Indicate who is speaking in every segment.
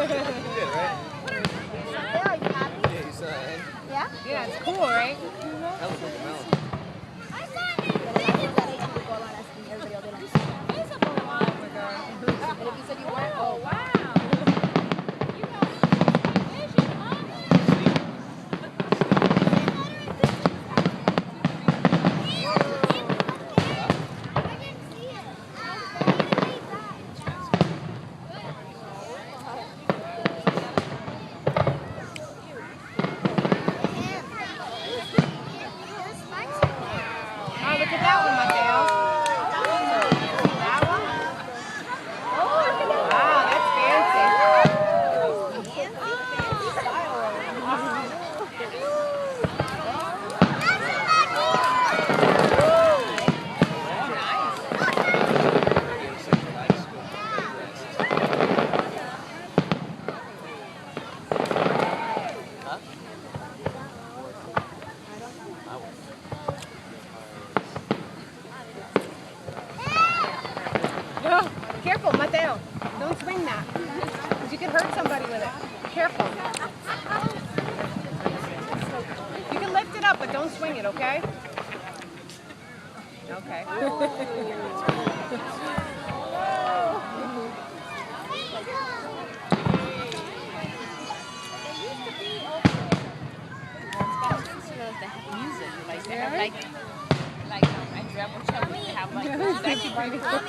Speaker 1: did, right?
Speaker 2: Yeah, are you happy?
Speaker 1: Yeah, you saw it.
Speaker 2: Yeah?
Speaker 3: Yeah, it's cool, right?
Speaker 1: That looks like a melon.
Speaker 2: And if you said you weren't, oh wow.
Speaker 3: Oh, look at that one, Mateo. That one? Wow, that's fancy. No, careful, Mateo. Don't swing that. Because you could hurt somebody with it. Careful. You can lift it up, but don't swing it, okay? Okay.
Speaker 4: Music, like they have like I dream with Chuck, they have like it's actually pretty cool.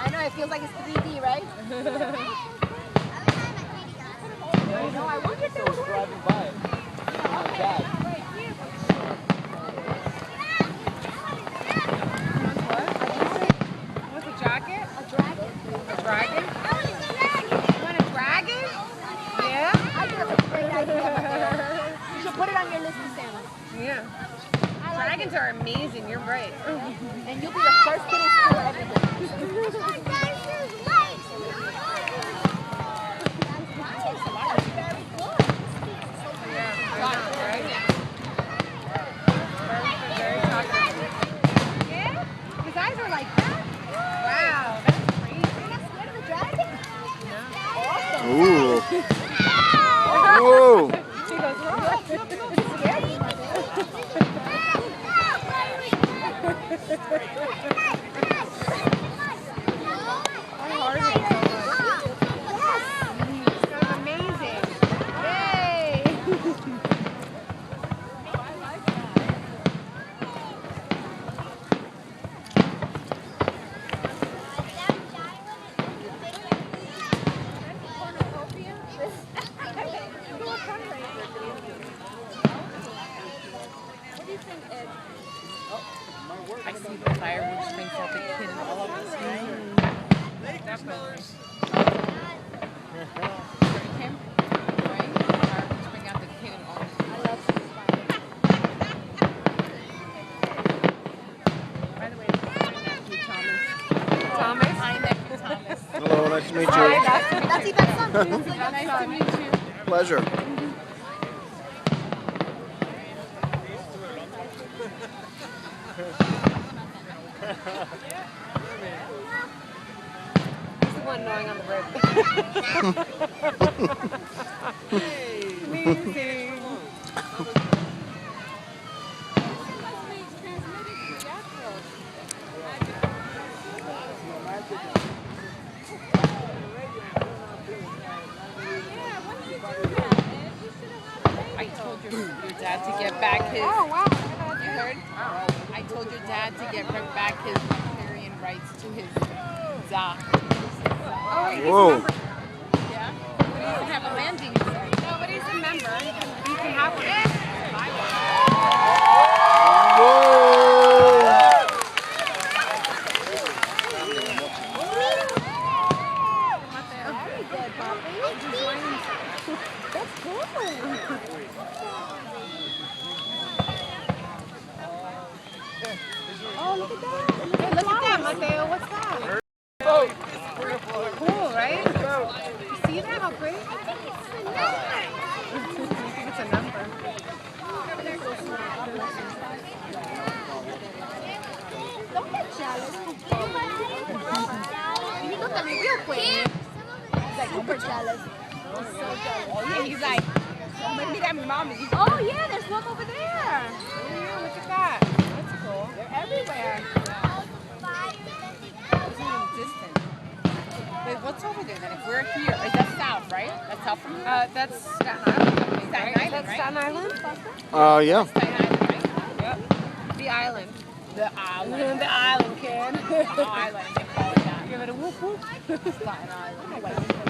Speaker 2: I know, it feels like it's 3D, right? I know, I wonder if there was one.
Speaker 1: Driving by it. My dad.
Speaker 3: What's a jacket?
Speaker 2: A dragon.
Speaker 3: A dragon? You want a dragon? Yeah?
Speaker 2: I think that's a great idea. You should put it on your list of Santa.
Speaker 3: Yeah. Dragons are amazing, you're right.
Speaker 2: And you'll be the first kid in school every day.
Speaker 3: Very talkative. Yeah? His eyes are like that? Wow, that's crazy.
Speaker 2: You're not scared of the dragon?
Speaker 1: Ooh. Whoa.
Speaker 3: She goes, "Oh." How hard is it? That was amazing. Yay!
Speaker 4: I see the fireworks brings out the kid in all of us, right?
Speaker 3: Definitely.
Speaker 4: Him, right? Fireworks bring out the kid in all of us. By the way, my nephew Thomas.
Speaker 3: Thomas?
Speaker 4: Hi, nephew Thomas.
Speaker 1: Hello, nice to meet
Speaker 3: Hi,
Speaker 1: you.
Speaker 2: That's Yvette's son.
Speaker 4: Nice to meet you.
Speaker 1: Pleasure.
Speaker 3: He's the one gnawing on the rope. Amazing.
Speaker 4: I told your dad to get back his.
Speaker 3: Oh, wow.
Speaker 4: You heard? I told your dad to get back his riparian rights to his za.
Speaker 3: Oh, wait, he's a
Speaker 1: Whoa.
Speaker 3: member.
Speaker 4: Yeah? But he doesn't have a landing zone.
Speaker 3: No, but he's a member. He can have one.
Speaker 2: Very good, Poppy. That's cool. Oh, look at that.
Speaker 3: Hey, look at that, Mateo. What's that? Cool, right? You see that? How great? I think it's a number.
Speaker 2: Don't get jealous. You look at me real quick.
Speaker 4: like,
Speaker 2: super jealous. He's so jealous.
Speaker 4: oh yeah, he's like, oh, mira mi mami. He's
Speaker 3: Oh yeah, there's one over there.
Speaker 4: yeah, look at that. That's cool.
Speaker 3: They're everywhere.
Speaker 4: It's even distant. Wait, what's over there then? If we're here, is that south, right? That's south from here?
Speaker 3: That's Staten Island.
Speaker 4: Staten
Speaker 3: Right?
Speaker 4: Island,
Speaker 3: That's
Speaker 4: right?
Speaker 3: Staten Island?
Speaker 1: Yeah.
Speaker 4: Staten Island, right?
Speaker 3: Yep. The island.
Speaker 4: The island.
Speaker 3: The island, kid.
Speaker 4: The island, they call it that.
Speaker 3: Give it a whoop whoop.
Speaker 4: Staten Island.